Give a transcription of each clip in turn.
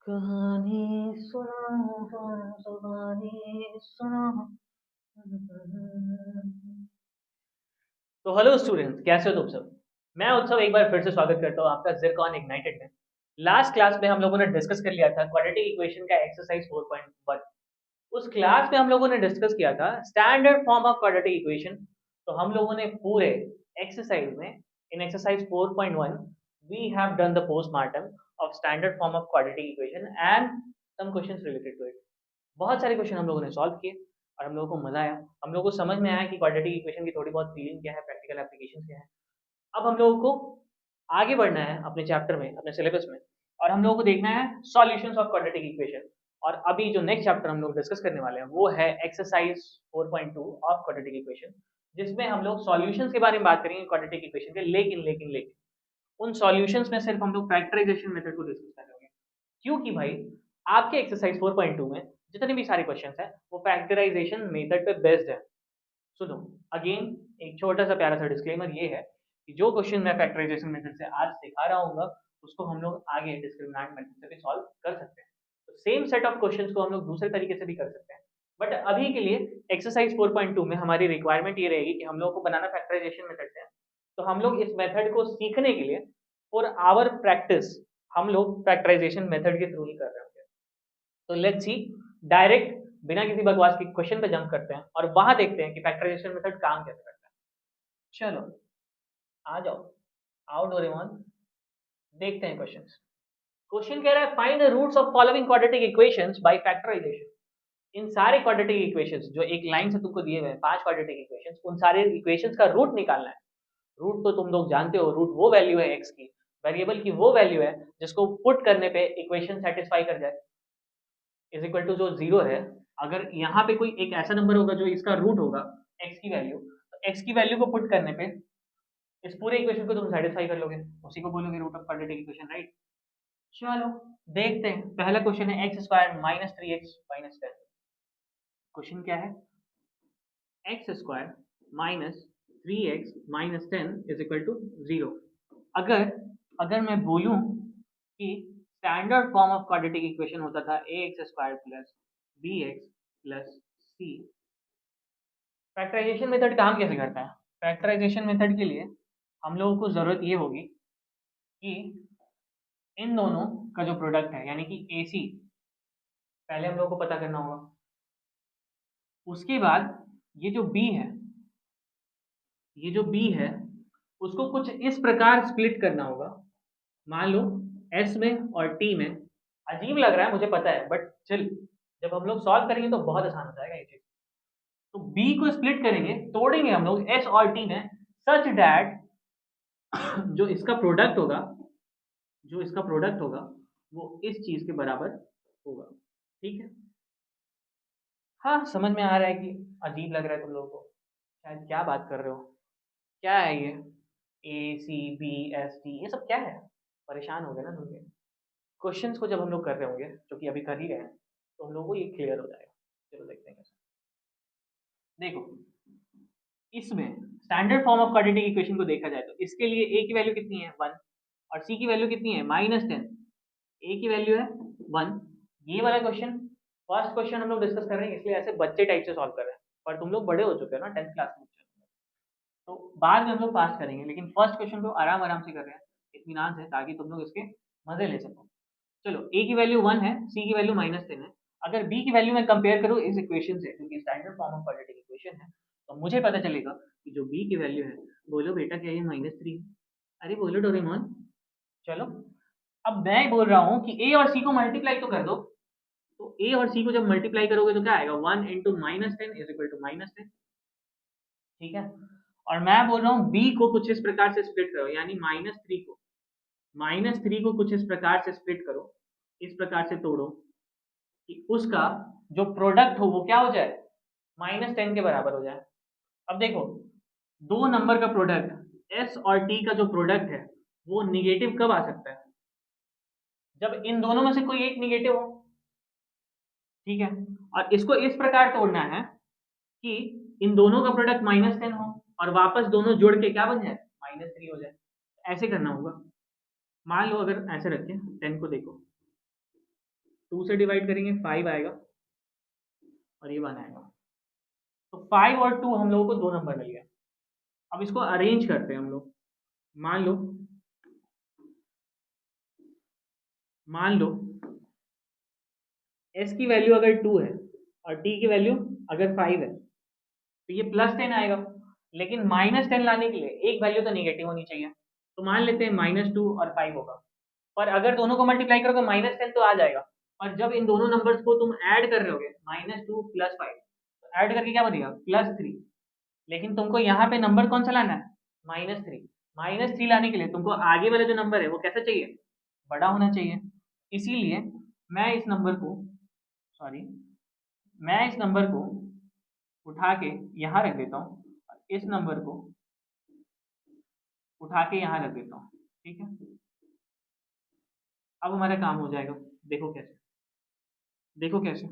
कहानी सुनो जुबानी सुनो। तो हेलो स्टूडेंट्स, कैसे हो तुम सब। मैं उत्सव एक बार फिर से स्वागत करता हूँ आपका ज़िरकॉन इग्नाइटेड में। लास्ट क्लास में हम लोगों ने डिस्कस कर लिया था क्वाड्रेटिक इक्वेशन का एक्सरसाइज 4.1। उस क्लास में हम लोगों ने डिस्कस किया था standard form of quadratic equation. तो हम लोगों ने पूरे एक्सरसाइज में in exercise 4.1 we have done the postmortem of standard form of quadratic equation and some questions related to it. बहुत सारे क्वेश्चन हम लोगों ने सॉल्व किए और हम लोगों को मजा आया। हम लोगों को समझ में आया कि क्वाड्रेटिक इक्वेशन की थोड़ी बहुत फीलिंग क्या है, प्रैक्टिकल एप्लीकेशन क्या है। अब हम लोगों को आगे बढ़ना है अपने चैप्टर में, अपने सिलेबस में, और हम लोगों को देखना है सॉल्यूशंस ऑफ क्वाड्रेटिक इक्वेशन। और अभी जो नेक्स्ट चैप्टर हम लोग डिस्कस करने वाले हैं वो है एक्सरसाइज 4.2 ऑफ क्वाड्रेटिक इक्वेशन, जिसमें हम लोग सॉल्यूशंस के बारे में बात करेंगे क्वाड्रेटिक इक्वेशन के। लेकिन उन सॉल्यूशंस में सिर्फ हम लोग फैक्टराइजेशन मेथड को डिस्कस करेंगे, क्योंकि भाई आपके एक्सरसाइज 4.2 में जितने भी सारे क्वेश्चंस हैं वो फैक्टराइजेशन मेथड पे बेस्ड है। सुनो, अगेन एक छोटा सा प्यारा सा डिस्क्लेमर ये है कि जो क्वेश्चन मैं फैक्टराइजेशन मेथड से आज सिखा रहा हूँ उसको हम लोग आगे डिस्क्रिमिनेंट मेथड से भी सॉल्व कर सकते हैं। तो सेम सेट ऑफ क्वेश्चंस को हम लोग दूसरे तरीके से भी कर सकते हैं, बट अभी के लिए एक्सरसाइज 4.2 में हमारी रिक्वायरमेंट ये रहेगी कि हम लोग को बनाना फैक्टराइजेशन मेथड से है। तो हम लोग इस मेथड को सीखने के लिए फॉर आवर प्रैक्टिस हम लोग फैक्टराइजेशन मेथड के थ्रू ही कर रहे होंगे। तो लेट्स सी, डायरेक्ट बिना किसी बकवास के क्वेश्चन पे जंप करते हैं और वहां देखते हैं कि फैक्टराइजेशन मेथड काम कैसे करता है। चलो आ जाओ, आओ डोरेमोन, देखते हैं क्वेश्चंस। क्वेश्चन कह रहा है find the roots of following quadratic equations by factorization. इन सारे क्वाड्रेटिक इक्वेशंस जो एक लाइन से तुमको दिए हुए हैं, 5 क्वाड्रेटिक इक्वेशंस, उन सारे इक्वेशंस का रूट निकालना है। रूट तो तुम लोग जानते हो, रूट वो वैल्यू है एक्स की, वेरिएबल की वो वैल्यू है जिसको पुट करने पे इक्वेशन सेटिस्फाई कर जाए, इज इक्वल टू जो जीरो है। अगर यहाँ पे कोई एक ऐसा नंबर होगा जो इसका रूट होगा एक्स की वैल्यू, तो एक्स की वैल्यू को पुट करने पे इस पूरे इक्वेशन को तुम सेटिस्फाई कर लोगे, उसी को बोलोगे root of quadratic equation, right. चलो देखते हैं, पहला क्वेश्चन है x square minus 3x minus 10। Question क्या है, x square minus 3x minus 10 is equal to 0। अगर अगर मैं बोलूं कि standard form of quadratic equation होता था a x square plus b x plus c. Factorization method काम कैसे करता है? फैक्टराइजेशन मेथड के लिए हम लोगों को जरूरत ये होगी कि इन दोनों का जो प्रोडक्ट है यानी कि ए सी पहले हम लोगों को पता करना होगा। उसके बाद ये जो बी है, ये जो बी है उसको कुछ इस प्रकार स्प्लिट करना होगा। मान लो एस में और टी में, अजीब लग रहा है मुझे पता है, बट चल जब हम लोग सॉल्व करेंगे तो बहुत आसान हो जाएगा ये चीज। तो बी को स्प्लिट करेंगे, तोड़ेंगे हम लोग एस और टी में, सच डैट जो इसका प्रोडक्ट होगा, जो इसका प्रोडक्ट होगा वो इस चीज के बराबर होगा। ठीक है, हाँ समझ में आ रहा है कि अजीब लग रहा है तुम लोगों को, शायद क्या बात कर रहे हो, क्या है ये ए सी बी एस टी, ये सब क्या है? परेशान हो गए ना तुम? क्वेश्चंस को जब हम लोग कर रहे होंगे, जो कि अभी कर ही रहे हैं, तो हम लोगों को ये क्लियर हो जाएगा। चलो देखते हैं कैसे। देखो, इसमें standard form of quadratic equation को देखा जाए तो इसके लिए ए की वैल्यू कितनी है 1 और सी की वैल्यू कितनी है -10। ए की वैल्यू है 1। ये वाला क्वेश्चन, फर्स्ट क्वेश्चन हम लोग डिस्कस कर रहे हैं, इसलिए ऐसे बच्चे टाइप से सॉल्व कर रहे हैं, पर तुम लोग बड़े हो चुके हो ना, 10th क्लास में, तो बाद में हम लोग पास करेंगे, लेकिन फर्स्ट क्वेश्चन को आराम आराम से कर रहे हैं, इत्मीनान से, ताकि तुम लोग इसके मजे ले सको। चलो ए की वैल्यू 1 है, सी की वैल्यू -10 है। अगर बी की वैल्यू मैं कंपेयर करूँ इस इक्वेशन से, क्योंकि standard form of quadratic equation है, तो मुझे पता चलेगा कि जो बी की वैल्यू है, बोलो बेटा क्या ये -3? अरे बोलो डोरेमोन। चलो, अब मैं बोल रहा हूँ कि ए और सी को मल्टीप्लाई तो कर दो। तो ए और सी को जब मल्टीप्लाई करोगे तो क्या आएगा, 1 इंटू -10 इज इक्वल टू -10। ठीक है, और मैं बोल रहा हूँ बी को कुछ इस प्रकार से स्प्लिट करो, यानी -3 को कुछ इस प्रकार से स्प्लिट करो, इस प्रकार से तोड़ो कि उसका जो प्रोडक्ट हो वो क्या हो जाए, -10 के बराबर हो जाए। अब देखो, दो नंबर का प्रोडक्ट एस और टी का जो प्रोडक्ट है वो निगेटिव कब आ सकता है, जब इन दोनों में से कोई एक निगेटिव हो। ठीक है, और इसको इस प्रकार तोड़ना है कि इन दोनों का प्रोडक्ट -10 हो और वापस दोनों जुड़ के क्या बन जाए, -3 हो जाए। ऐसे करना होगा। मान लो अगर ऐसे रखें 10 को, देखो 2 से डिवाइड करेंगे 5 आएगा और ये 1 आएगा। तो 5 और 2 हम लोगों को 2 नंबर मिल गए। अब इसको अरेंज करते हैं हम लोग। मान लो s की वैल्यू अगर 2 है और t की वैल्यू अगर 5 है तो ये +10 आएगा। लेकिन -10 लाने के लिए एक वैल्यू तो नेगेटिव होनी चाहिए, तो मान लेते हैं -2 और 5 होगा। पर अगर दोनों को मल्टीप्लाई करोगे -10 तो आ जाएगा। और जब इन दोनों नंबर्स को तुम ऐड कर रहे होगे -2 + 5, तो ऐड करके क्या बनेगा +3। लेकिन तुमको यहाँ पे नंबर कौन सा लाना है -3। -3 लाने के लिए तुमको आगे वाला जो नंबर है वो कैसा चाहिए, बड़ा होना चाहिए। इसीलिए मैं इस नंबर को उठा के यहाँ रख देता हूँ और इस नंबर को उठा के यहाँ रख देता हूँ। ठीक है, अब हमारा काम हो जाएगा। देखो कैसे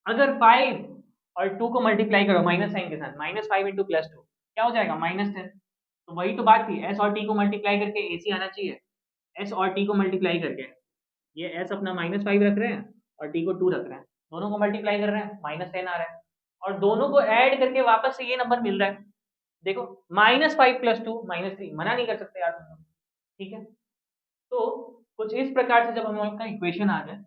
अगर 5 और 2 को मल्टीप्लाई करो माइनस साइन के साथ, -5 × +2 क्या हो जाएगा -10। तो वही तो बात थी, s और t को मल्टीप्लाई करके ac आना चाहिए। s और t को मल्टीप्लाई करके ये s अपना -5 रख रहे हैं और t को 2 रख रहे हैं, दोनों को मल्टीप्लाई कर रहे हैं -10 आ रहा है और दोनों को ऐड करके वापस से ये नंबर मिल रहा है। देखो -5 + 2 -3, मना नहीं कर सकते यार तुम लोग। ठीक है, तो कुछ इस प्रकार से जब हम लोग का इक्वेशन आ जाए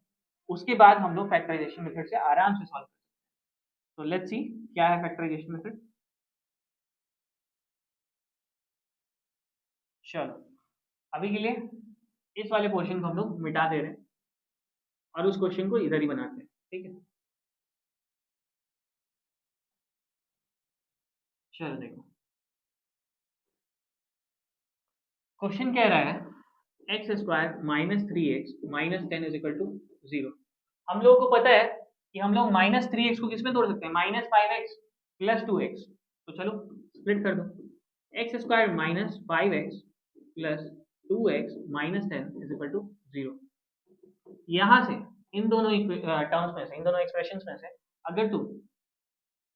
उसके बाद हम लोग फैक्टराइजेशन मेथड से आराम से सॉल्व कर सकते हैं। तो लेट्स सी क्या है फैक्टराइजेशन मेथड। चलो अभी के लिए इस वाले पोर्शन को हम लोग मिटा दे रहे हैं और उस क्वेश्चन को इधर ही बनाते हैं। ठीक है, चलो देखो क्वेश्चन कह रहा है x² -3x -10 = 0। हम लोगों को पता है कि हम लोग -3x को किस में तोड़ सकते हैं, -5x + 2x। तो चलो स्प्लिट कर दो, x² -5x + 2x -10 = 0। यहाँ से इन दोनों टर्म्स में से, इन दोनों एक्सप्रेशंस में से अगर तुम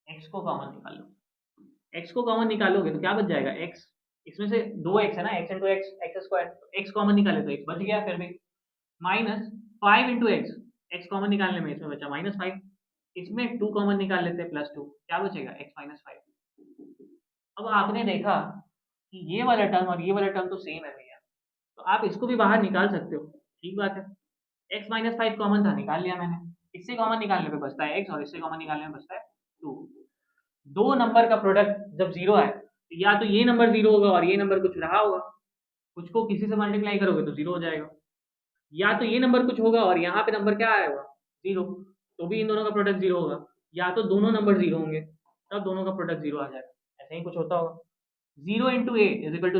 x को कॉमन निकाल लो, x को कॉमन निकालोगे तो क्या बच जाएगा x, इसमें से 2x है ना, x × x x², x common निकाले तो x बच गया। फिर भी -5 × x, x कॉमन निकालने में इसमें बचा -5, इसमें 2 कॉमन निकाल लेते हैं +2, क्या बचेगा x - 5। अब आपने देखा कि ये वाला टर्म और ये वाला टर्म तो सेम है भैया, तो आप इसको भी बाहर निकाल सकते हो। ठीक बात है, x - 5 कॉमन था, निकाल लिया मैंने। इससे कॉमन निकालने पे बचता है x और इससे कॉमन निकालने में बचता है 2। दो नंबर का प्रोडक्ट जब 0 है तो या तो ये नंबर 0 होगा और ये नंबर कुछ रहा होगा, कुछ को किसी से मल्टीप्लाई करोगे तो 0 हो जाएगा, या तो ये नंबर कुछ होगा और यहाँ पे नंबर क्या आएगा 0, तो भी इन दोनों का प्रोडक्ट 0 होगा, या तो दोनों नंबर 0 होंगे तब दोनों का प्रोडक्ट 0 आ जाएगा। ऐसे ही कुछ होता होगा। 0 × a =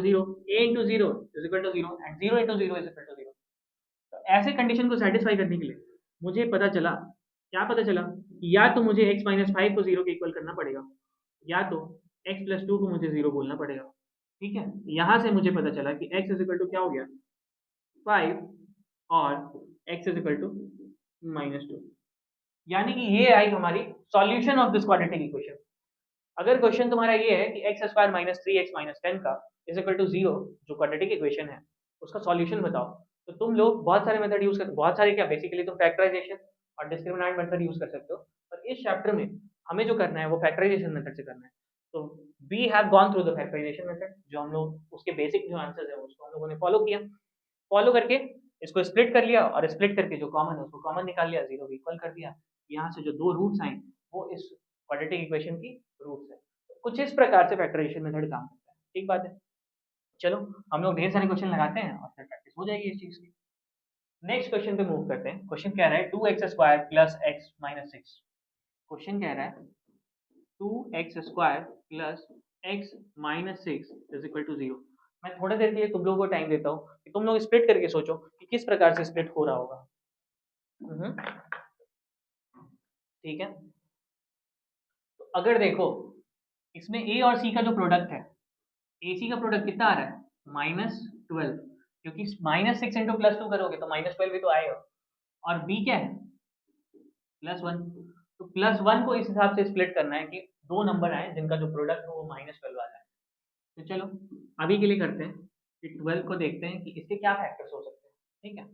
0, a × 0 = 0 एंड 0 × 0 = 0। तो ऐसे कंडीशन को सेटिस्फाई करने के लिए मुझे पता चला, क्या पता चला कि या तो मुझे x - 5 को 0 के इक्वल करना पड़ेगा, या तो x + 2 को मुझे 0 बोलना पड़ेगा। ठीक है, यहाँ से मुझे पता चला कि x = क्या हो गया 5 और x = -2, यानी कि ये आई हमारी solution of this quadratic equation. अगर क्वेश्चन तुम्हारा ये है कि x² -3x -10 का = 0 जो क्वाड्रेटिक इक्वेशन है उसका सॉल्यूशन बताओ, तो तुम लोग बहुत सारे मेथड यूज कर, बहुत सारे क्या, बेसिकली तुम फैक्टराइजेशन और डिस्क्रिमिनेंट मेथड यूज कर सकते हो, पर इस चैप्टर में हमें जो करना है वो फैक्टराइजेशन मेथड से करना है। तो we have gone through the factorisation method, जो हम लोग उसके बेसिक जो आंसर्स है उसको हम लोगों ने फॉलो किया, फॉलो करके इसको स्प्लिट कर लिया और स्प्लिट करके जो कॉमन है उसको कॉमन निकाल लिया, 0 को इक्वल कर दिया। यहाँ से जो दो रूट्स आए वो इस क्वाड्रेटिक इक्वेशन की रूट्स है। कुछ इस प्रकार से फैक्टराइजेशन मेथड काम करता है। ठीक बात है, चलो हम लोग ढेर सारे क्वेश्चन लगाते हैं और फिर प्रैक्टिस हो जाएगी इस चीज़ की। नेक्स्ट क्वेश्चन पे मूव करते हैं। क्वेश्चन कह रहा है 2x² + x - 6। क्वेश्चन कह रहा है 2x² + x - 6 = 0। मैं थोड़ी देर के लिए तुम लोगों को टाइम देता हूँ कि तुम लोग स्प्लिट करके सोचो कि किस प्रकार से स्प्लिट हो रहा होगा। ठीक है, तो अगर देखो इसमें a और c का जो प्रोडक्ट है, AC का प्रोडक्ट कितना आ रहा है -12, क्योंकि -6 × +2 करोगे तो -12 भी तो आएगा, और b क्या है +1, तो +1 को इस हिसाब से स्प्लिट करना है कि दो नंबर आए जिनका जो प्रोडक्ट हो वो -12 आ जाए। तो चलो अभी के लिए करते हैं कि 12 को देखते हैं कि इसके क्या फैक्टर्स हो सकते हैं। ठीक है,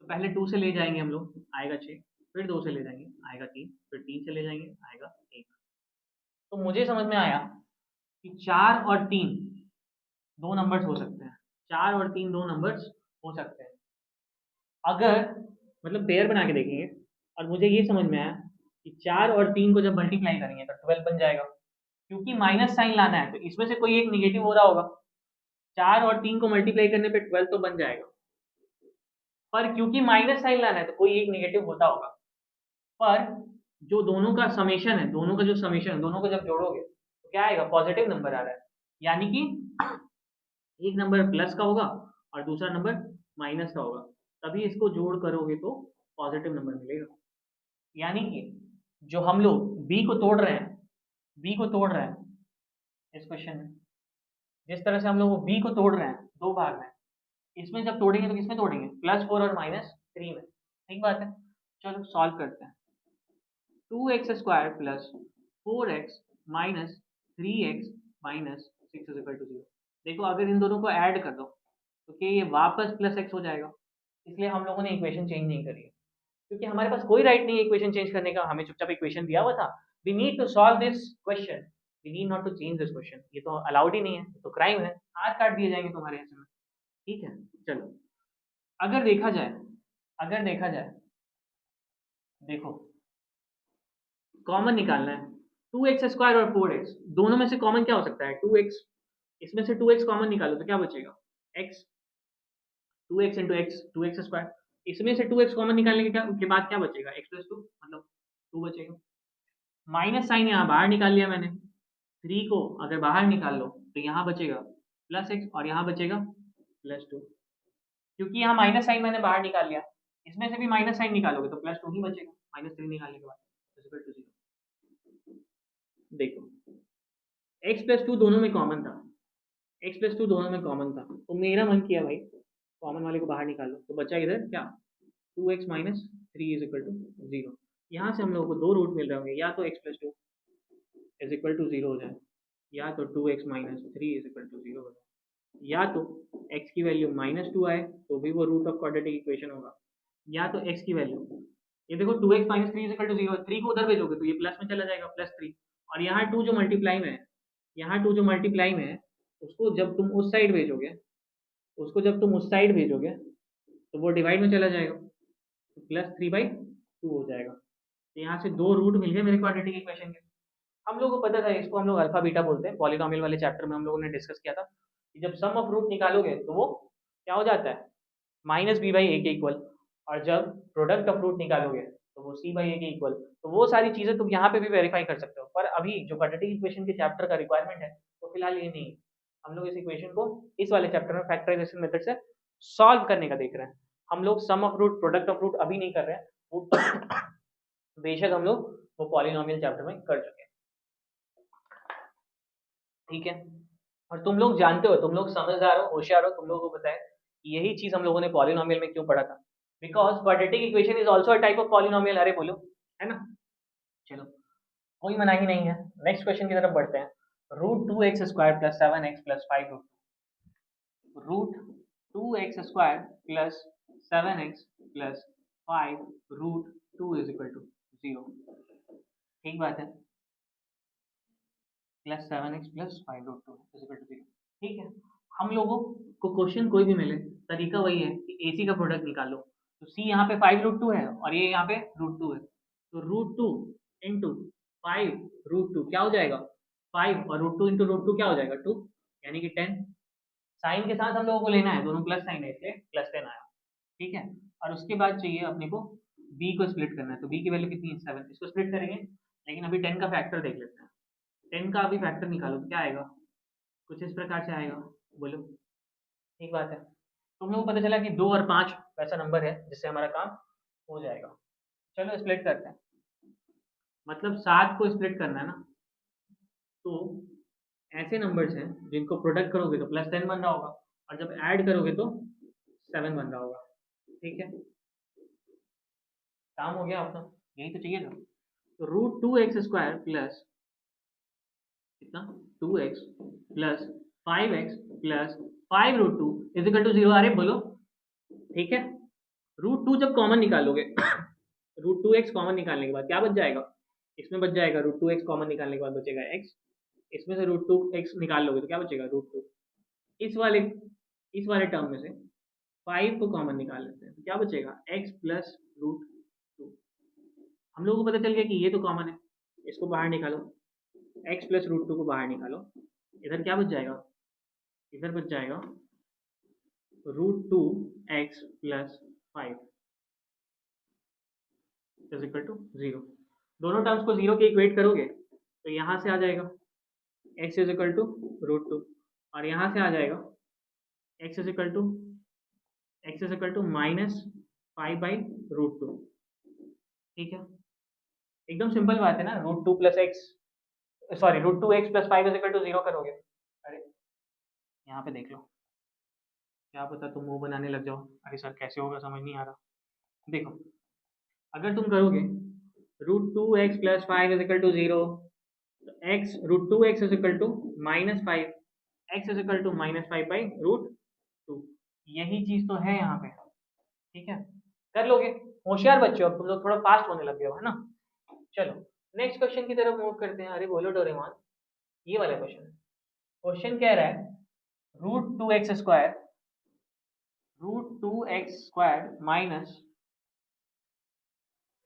तो पहले 2 से ले जाएंगे हम लोग, आएगा 6, फिर 2 से ले जाएंगे, आएगा 3, फिर 3 से ले जाएंगे, आएगा 1। तो मुझे समझ में आया कि 4 और 3 दो नंबर्स हो सकते हैं, 4 और 3 दो नंबर्स हो सकते हैं अगर मतलब पेयर बना के देखेंगे। और मुझे ये समझ में आया कि 4 और 3 को जब मल्टीप्लाई करेंगे तो 12 बन जाएगा, क्योंकि माइनस साइन लाना है तो इसमें से कोई एक निगेटिव हो रहा होगा। 4 और 3 को मल्टीप्लाई करने पे 12 तो बन जाएगा, पर क्योंकि माइनस साइन लाना है तो कोई एक निगेटिव होता होगा। पर जो दोनों का समेशन है, दोनों का जो समेशन है, दोनों को जब जोड़ोगे तो क्या आएगा, पॉजिटिव नंबर आ रहा है। यानी कि एक नंबर प्लस का होगा और दूसरा नंबर माइनस का होगा, तभी इसको जोड़ करोगे तो पॉजिटिव नंबर मिलेगा। यानी कि जो हम लोग बी को तोड़ रहे हैं, बी को तोड़ रहे हैं इस क्वेश्चन में, जिस तरह से हम लोग बी को तोड़ रहे हैं दो भाग में, इसमें जब तोड़ेंगे तो किसमें तोड़ेंगे, +4 और -3 में। ठीक बात है, चलो सॉल्व करते हैं। 2x² + 4x - 3x - 6 = 0। देखो अगर इन दोनों को ऐड कर दो तो क्या ये वापस +x हो जाएगा, इसलिए हम लोगों ने इक्वेशन चेंज नहीं करी है, क्योंकि हमारे पास कोई राइट नहीं है इक्वेशन चेंज करने का। हमें चुपचाप इक्वेशन दिया हुआ था, we need to solve this question, we need not to change this question. ये तो अलाउड ही नहीं है, तो क्राइम है, हाथ काट दिए जाएंगे तुम्हारे ऐसे में। ठीक है, चलो अगर देखा जाए, अगर देखा जाए, देखो कॉमन निकालना है। 2x² और 4x दोनों में से कॉमन क्या हो सकता है, 2x। इसमें से 2x कॉमन निकालो तो क्या बचेगा, x। 2x into x 2x²। इसमें से 2x कॉमन निकालने के बाद क्या बचेगा, x+2 मतलब 2 बचेगा। माइनस साइन यहाँ बाहर निकाल लिया मैंने, 3 को अगर बाहर निकाल लो तो यहाँ बचेगा +x और यहाँ बचेगा +2, क्योंकि यहाँ माइनस साइन मैंने बाहर निकाल लिया। इसमें से भी माइनस साइन निकालोगे तो +2 ही बचेगा, -3 निकालने के बाद = 0। देखो x+2 दोनों में कॉमन था, x+2 दोनों में कॉमन था, तो मेरा मन किया भाई कॉमन वाले को बाहर निकालो, तो बचा इधर क्या, 2x - 3 = 0। यहाँ से हम लोगों को दो रूट मिल रहे होंगे, या तो x+2 = 0 हो जाए, या तो 2x - 3 = 0 हो जाए, या तो x की वैल्यू -2 आए तो भी वो रूट ऑफ क्वाड्रेटिक इक्वेशन होगा, या तो x की वैल्यू, ये देखो 2x - 3 = 0, 3 को उधर भेजोगे तो ये प्लस में चला जाएगा +3, और यहाँ 2 जो मल्टीप्लाई में है, यहाँ 2 जो मल्टीप्लाई में है, उसको जब तुम उस साइड भेजोगे, उसको जब तुम उस साइड भेजोगे तो वो डिवाइड में चला जाएगा, तो +3/2 हो जाएगा। तो यहाँ से दो रूट मिल गए मेरे क्वाड्रेटिक इक्वेशन के। हम लोगों को पता था इसको हम लोग अल्फा बीटा बोलते हैं, पॉलिनोमियल वाले चैप्टर में हम लोगों ने डिस्कस किया था कि जब सम ऑफ रूट निकालोगे तो वो क्या हो जाता है, -b/a के इक्वल, और जब प्रोडक्ट ऑफ रूट निकालोगे तो वो c/a के इक्वल। तो वो सारी चीज़ें तुम यहाँ पे भी वेरीफाई कर सकते हो, पर अभी जो क्वाड्रेटिक इक्वेशन के चैप्टर का रिक्वायरमेंट है वो फिलहाल ये नहीं है। हम लोग इस इक्वेशन को इस वाले चैप्टर में फैक्टराइजेशन मेथड से सॉल्व करने का देख रहे हैं। हम लोग sum of root product of root अभी नहीं कर रहे हैं, वो बेशक हम लोग वो पॉलिनोमियल चैप्टर में कर चुके हैं। ठीक है, और तुम लोग जानते हो, तुम लोग समझदार हो, होशियार हो, तुम लोगों को पता है यही चीज हम लोगों ने पॉलिनोमियल में क्यों पढ़ा था, because quadratic equation is also a type of polynomial. अरे बोलो, है ना। चलो कोई मनाही नहीं है, नेक्स्ट क्वेश्चन की तरफ बढ़ते हैं। √2x² + 7x + 5 √2x² + 7x + 5 √2 = 0। ठीक बात है, +7x + 5√2 = 0। ठीक है, हम लोगों को क्वेश्चन कोई भी मिले, तरीका वही है कि AC का प्रोडक्ट निकालो। तो C यहाँ पे 5√2 है और ये यहाँ पे √2 है, तो √2 इंटू 5√2 क्या हो जाएगा, 5, और √2 इंटू √2 क्या हो जाएगा, 2, यानी कि 10। साइन के साथ हम लोगों को लेना है, दोनों प्लस साइन है इसलिए +10 आया। ठीक है, और उसके बाद चाहिए अपने को B को स्प्लिट करना है, तो B की वैल्यू कितनी है, 7। इसको स्प्लिट करेंगे, लेकिन अभी 10 का फैक्टर देख लेते हैं। 10 का अभी फैक्टर निकालो तो क्या आएगा, कुछ इस प्रकार से आएगा, बोलो। ठीक बात है, तुम लोगों को पता चला कि 2 और 5 वैसा नंबर है जिससे हमारा काम हो जाएगा। चलो स्प्लिट करते हैं, मतलब 7 को स्प्लिट करना है ना, तो ऐसे नंबर्स हैं जिनको प्रोडक्ट करोगे तो +10 बन रहा होगा, और जब ऐड करोगे तो 7 बन रहा होगा। ठीक है, काम हो गया अपना, यही तो चाहिए था। तो √2x² प्लस कितना, 2x + 5x + 5√2 = 0। अरे बोलो, ठीक है, रूट टू जब कॉमन निकालोगे रूट टू एक्स कॉमन निकालने के बाद क्या बच जाएगा, इसमें बच जाएगा रूट टू एक्स कॉमन निकालने के बाद बचेगा एक्स, इसमें से रूट टू एक्स निकाल लोगे तो क्या बचेगा रूट टू, इस वाले टर्म में से 5 को कॉमन निकाल लेते हैं तो क्या बचेगा एक्स प्लस रूट टू। हम लोगों को पता चल गया कि ये तो कॉमन है, इसको बाहर निकालो, एक्स प्लस रूट टू को बाहर निकालो, इधर क्या बच जाएगा, इधर बच जाएगा root two x plus 5 is equal to 0। दोनों टर्म्स को 0 के इक्वेट करोगे तो यहाँ से आ जाएगा x is equal to root two, और यहाँ से आ जाएगा x is equal to minus 5 by root two. ठीक है, एकदम सिंपल बात है ना, root two plus x, sorry root two x plus 5 is equal to 0 करोगे। अरे यहाँ पे देख लो, क्या पता तुम मुंह बनाने लग जाओ, अरे सर कैसे होगा समझ नहीं आ रहा। देखो अगर तुम करोगे root two x plus 5 is equal to 0, x root two x is equal to minus 5, x is equal to minus 5 by root two, यही चीज तो है यहाँ पे। ठीक है, कर लोगे, होशियार बच्चे हो, अब तुम लोग थोड़ा फास्ट होने लग गए हो, है ना। चलो नेक्स्ट क्वेश्चन की तरफ मूव करते हैं। अरे बोलो डोरेमोन, ये वाला क्वेश्चन, क्वेश्चन कह रहा है root two x square minus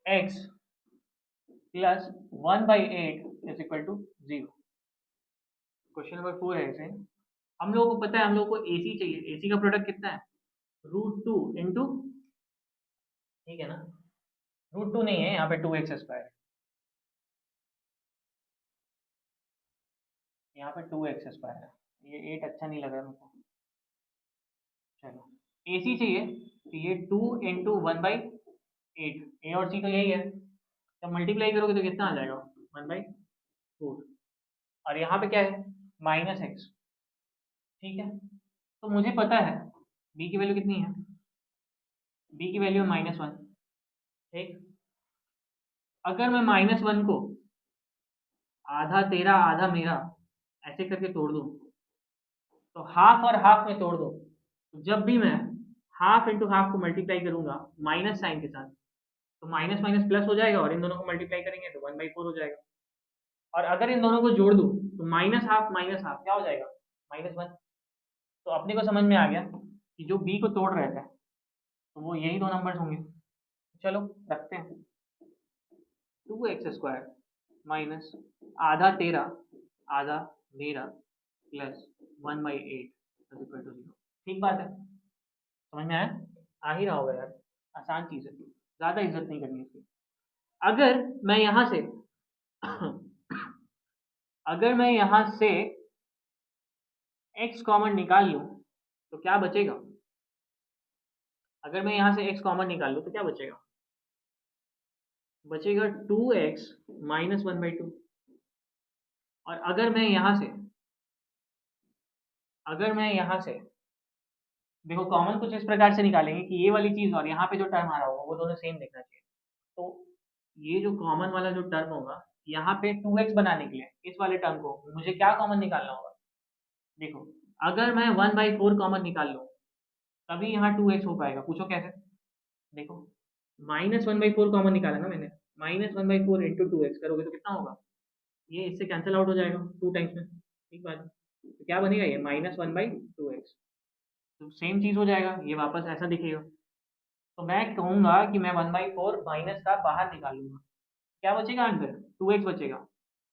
x plus 1/8 is equal to 0। Question number 4 है इसे, हम लोगों को पता है, हम लोगों को AC चाहिए, AC का प्रोडक्ट कितना है रूट टू इंटू, ठीक है ना, रूट टू नहीं है यहाँ पे 2x स्क्वायर, यहाँ पे 2x स्क्वायर है, ये 8 अच्छा नहीं लग रहा मेरे को। चलो AC चाहिए तो ये 2 इंटू 1/8, ए और सी तो यही है, जब मल्टीप्लाई करोगे तो कितना आ जाएगा 1/4, और यहाँ पे क्या है माइनस एक्स। ठीक है, तो मुझे पता है b की वैल्यू कितनी है, b की वैल्यू है -1। ठीक, अगर मैं -1 को आधा तेरा आधा मेरा ऐसे करके तोड़ दूं, तो हाफ और हाफ में तोड़ दूं, तो जब भी मैं हाफ इंटू हाफ को मल्टीप्लाई करूंगा माइनस साइन के साथ, तो माइनस माइनस प्लस हो जाएगा, और इन दोनों को मल्टीप्लाई करेंगे तो 1/4 हो जाएगा। और अगर इन दोनों को जोड़ दूं तो माइनस हाफ क्या हो जाएगा -1। तो अपने को समझ में आ गया कि जो b को तोड़ रहे थे तो वो यही दो नंबर्स होंगे। चलो रखते हैं, 2x स्क्वायर माइनस आधा तेरा आधा मेरा प्लस 1/8 इज इक्वल टू 0। ठीक बात है, समझ में आया, आ ही रहा होगा यार, आसान चीज़ है, ज़्यादा इज्जत नहीं करनी इसकी। अगर मैं यहाँ से अगर मैं यहाँ से x कॉमन निकाल लूँ तो क्या बचेगा, अगर मैं यहाँ से x कॉमन निकाल लूँ तो क्या बचेगा, बचेगा 2x माइनस 1/2। और अगर मैं यहाँ से देखो कॉमन कुछ इस प्रकार से निकालेंगे कि ये वाली चीज़ और यहाँ पे जो टर्म आ रहा होगा वो दोनों सेम दिखना चाहिए। तो ये जो कॉमन वाला जो टर्म होगा, यहाँ पे 2x बनाने के लिए इस वाले टर्म को मुझे क्या कॉमन निकालना होगा, देखो अगर मैं 1/4 कॉमन निकाल लूँ तभी यहाँ 2x हो पाएगा, पूछो कैसे। देखो -1/4 कॉमन निकाला ना मैंने, -1/4 इंटू 2x करोगे तो कितना होगा, ये इससे कैंसिल आउट हो जाएगा 2 टाइम्स में। ठीक बात है, तो क्या बनेगा ये -1/2x, तो सेम चीज़ हो जाएगा, ये वापस ऐसा दिखेगा। तो मैं कहूँगा कि मैं 1/4 माइनस का बाहर निकाल लूँगा, क्या बचेगा आंसर 2x बचेगा,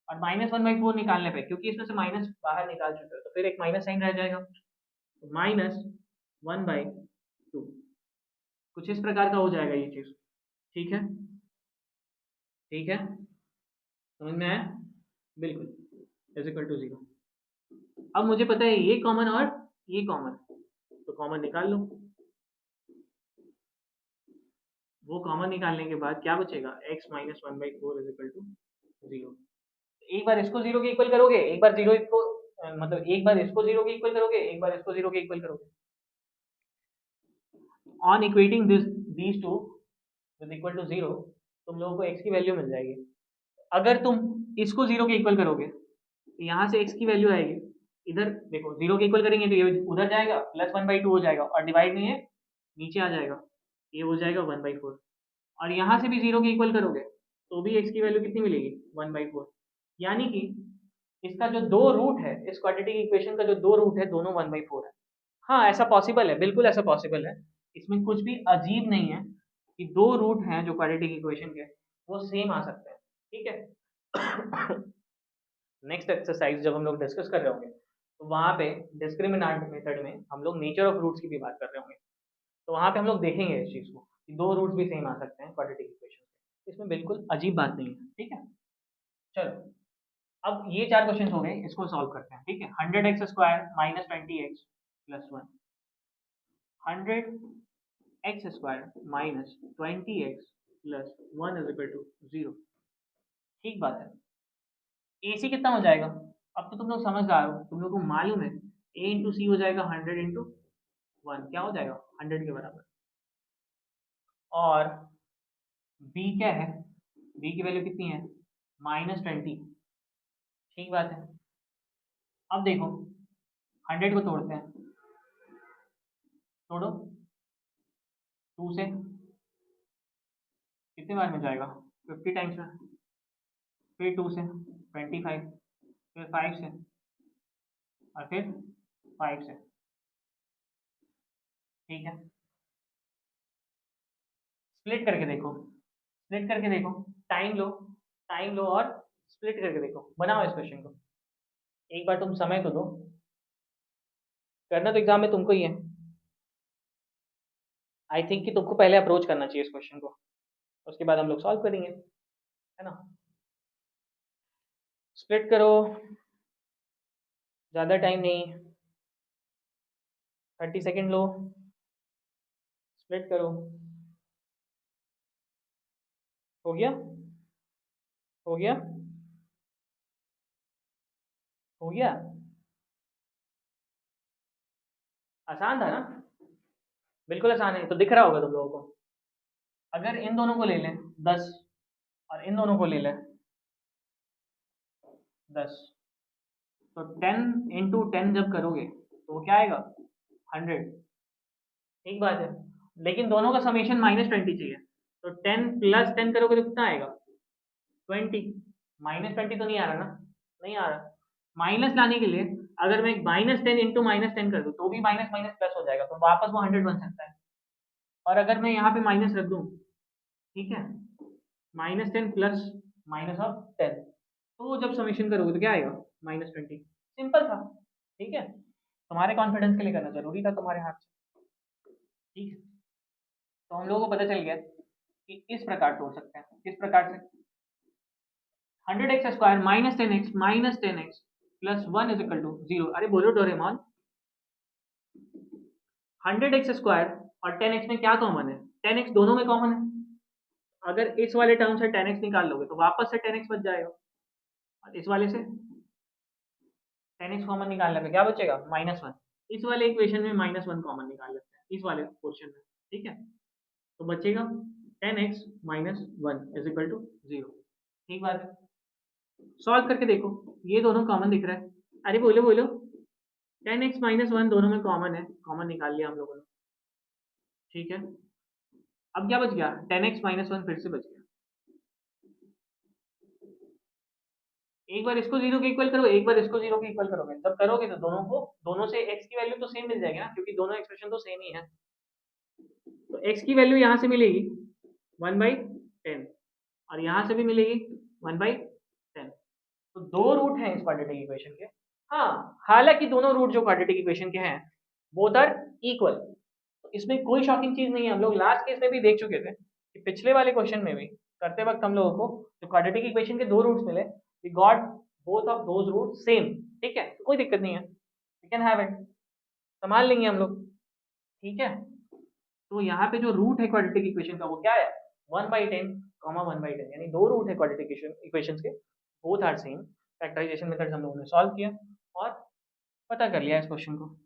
और -1/4 निकालने पे क्योंकि इसमें से माइनस बाहर निकाल चुके हो तो फिर एक माइनस साइन रह जाएगा, तो -1/2 कुछ इस प्रकार का हो जाएगा ये चीज़। ठीक है, ठीक है, समझ में आया, बिल्कुल इज इक्वल टू 0। अब मुझे पता है ये कॉमन और ये कॉमन, तो कॉमन निकाल लो, वो कॉमन निकालने के बाद क्या बचेगा x minus 1/4 is equal to 0। एक बार इसको 0 के इक्वल करोगे, एक बार 0 को मतलब एक बार इसको 0 के इक्वल करोगे, एक बार इसको 0 के इक्वल करोगे, on equating these two with equal to 0 तुम लोगों को x की वैल्यू मिल जाएगी। अगर तुम इसको 0 के इक्वल करोगे तो यहाँ से x की वैल्यू आएगी, इधर देखो 0 के इक्वल करेंगे तो ये उधर जाएगा प्लस 1/2 हो जाएगा, और डिवाइड में ये नीचे आ जाएगा, ये हो जाएगा 1/4, और यहाँ से भी 0 के इक्वल करोगे तो भी x की वैल्यू कितनी मिलेगी 1/4। यानी कि इसका जो दो रूट है, इस क्वाड्रेटिक इक्वेशन का जो दो रूट है दोनों 1/4 है। हाँ ऐसा पॉसिबल है, बिल्कुल ऐसा पॉसिबल है, इसमें कुछ भी अजीब नहीं है कि दो रूट हैं जो क्वाड्रेटिक इक्वेशन के वो सेम आ सकते हैं, ठीक है। नेक्स्ट एक्सरसाइज जब हम लोग डिस्कस कर रहे होंगे तो वहाँ पे डिस्क्रिमिनेंट मेथड में हम लोग नेचर ऑफ रूट्स की भी बात कर रहे होंगे, तो वहाँ पे हम लोग देखेंगे इस चीज़ को कि दो रूट्स भी सेम आ सकते हैं क्वाड्रेटिक इक्वेशन के, इसमें बिल्कुल अजीब बात नहीं है, ठीक है। चलो अब ये चार क्वेश्चन हो गए, इसको सॉल्व करते हैं, ठीक है। 100x² minus 20x plus 1, 100x² minus 20x plus 1 is equal to 0, ठीक बात है। AC कितना हो जाएगा, अब तो तुम लोग समझदार हो, तुम लोग को मालूम है A इंटू सी हो जाएगा 100 इंटू 1, क्या हो जाएगा 100 के बराबर, और B क्या है, B की वैल्यू कितनी है -20, ठीक बात है। अब देखो 100 को तोड़ते हैं, तोड़ो 2 से, कितने बार में जाएगा 50 टाइम्स में, फिर 2 से 25, फिर 5 से, और फिर 5 से, ठीक है। स्प्लिट करके देखो, स्प्लिट करके देखो, टाइम लो, टाइम लो और स्प्लिट करके देखो, बनाओ इस क्वेश्चन को, एक बार तुम समय तो दो, करना तो एग्जाम में तुमको ही है। आई थिंक कि तुमको पहले अप्रोच करना चाहिए इस क्वेश्चन को, उसके बाद हम लोग सॉल्व करेंगे, है ना। स्प्लिट करो, ज़्यादा टाइम नहीं, 30 सेकेंड लो, स्प्लिट करो, हो गया, हो गया, हो गया, आसान था ना, बिल्कुल आसान है, तो दिख रहा होगा तुम लोगों को। अगर इन दोनों को ले लें 10 और इन दोनों को ले लें 10, तो 10 इंटू 10 जब करोगे तो वो क्या आएगा 100, ठीक बात है। लेकिन दोनों का समेशन -20 चाहिए, तो 10 प्लस 10 करोगे तो कितना आएगा 20, -20 तो नहीं आ रहा ना, नहीं आ रहा। माइनस लाने के लिए अगर मैं -10 इंटू -10 कर दूँ तो भी माइनस माइनस प्लस हो जाएगा, तो वापस वो 100 बन सकता है। और अगर मैं यहाँ पे माइनस रख दूँ, ठीक है, -10 प्लस माइनस ऑफ 10, तो जब समेशन करोगे तो क्या आएगा -20, सिंपल था, ठीक है। तुम्हारे कॉन्फिडेंस के लिए करना जरूरी था तुम्हारे हाथ से, ठीक है। तो हम लोगों को पता चल गया कि इस प्रकार तोड़ सकते हैं, किस प्रकार से, 100x² minus 10x plus 1 is equal to 0। अरे बोलो डोरेमोन, 100x² और 10x में क्या कॉमन है, 10x दोनों में कॉमन है, अगर इस वाले टर्म से 10x निकाल लोगे तो वापस से 10x बच जाएगा, और इस वाले से 10x कॉमन निकालने पे क्या बचेगा -1, इस वाले इक्वेशन में -1 कॉमन निकाल लेते हैं इस वाले पोर्शन में, ठीक है। तो बचेगा 10x minus 1 is equal to 0, ठीक बात है। सॉल्व करके देखो, ये दोनों कॉमन दिख रहा है, अरे बोलो बोलो, 10x माइनस 1 दोनों में कॉमन है, कॉमन निकाल लिया हम लोगों ने, ठीक है। अब क्या बच गया 10x माइनस 1 फिर से बच गया, एक बार इसको 0 के इक्वल करो, एक बार इसको 0 के इक्वल करोगे, तब करोगे तो दोनों को, दोनों से x की वैल्यू तो सेम मिल जाएगी ना, क्योंकि दोनों एक्सप्रेशन तो सेम ही है। तो x की वैल्यू यहाँ से मिलेगी 1/10 और यहाँ से भी मिलेगी 1/10, तो दो रूट हैं इस क्वाड्रेटिक इक्वेशन के। हाँ, हालांकि दोनों रूट जो क्वाड्रेटिक इक्वेशन के हैं बोथ आर इक्वल, तो इसमें कोई शॉकिंग चीज नहीं है। हम लोग लास्ट केस में भी देख चुके थे कि पिछले वाले क्वेश्चन में भी करते वक्त हम लोगों को जो क्वाड्रेटिक इक्वेशन के दो रूट्स मिले, we got both of those root same, ठीक है, कोई दिक्कत नहीं है, वी कैन हैव इट, संभाल लेंगे हम लोग, ठीक है। तो यहाँ पे जो रूट है क्वाड्रेटिक इक्वेशन का वो क्या है 1/10 1/10, यानी दो रूट है क्वाड्रेटिक इक्वेशन के, both are same. Factorisation method हम लोगों ने सॉल्व किया और पता कर लिया इस क्वेश्चन को।